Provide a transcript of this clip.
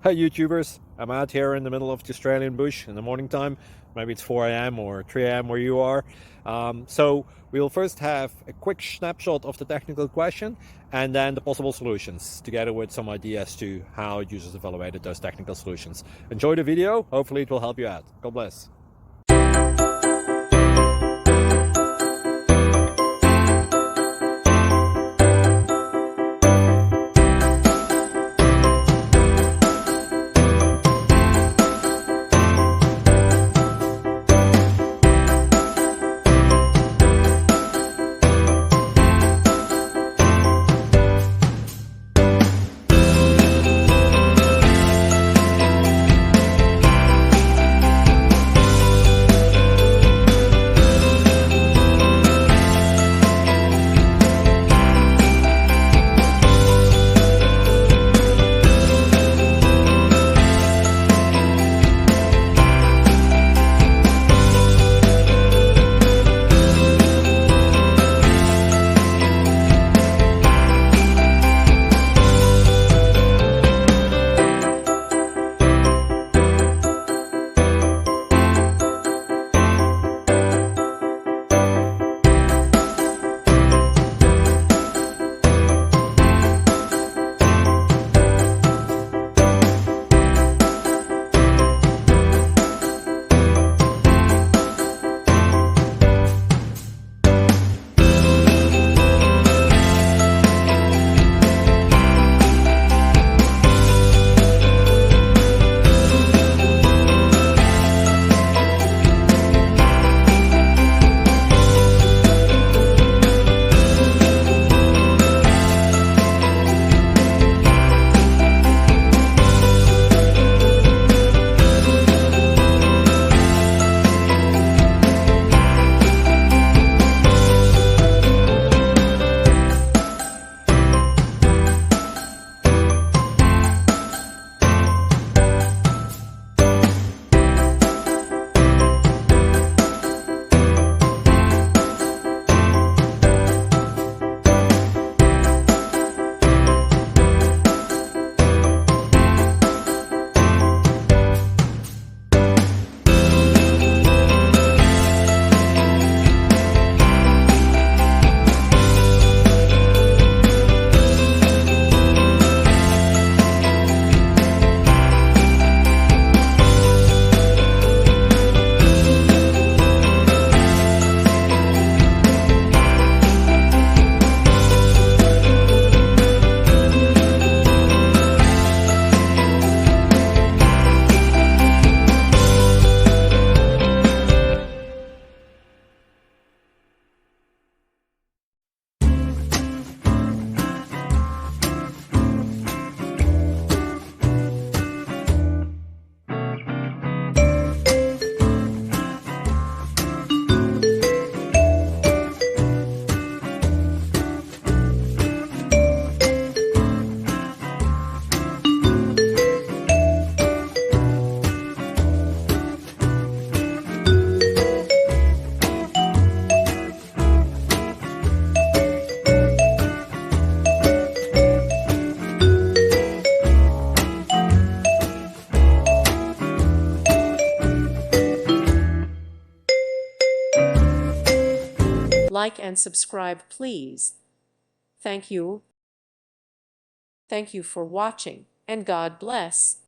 Hi YouTubers, I'm out here in the middle of the Australian bush in the morning time. Maybe it's 4 a.m. or 3 a.m. where you are. So we'll first have a quick snapshot of the technical question and then the possible solutions, together with some ideas to how users evaluated those technical solutions. Enjoy the video, hopefully it will help you out. God bless. Like and subscribe, please. Thank you. Thank you for watching, and God bless.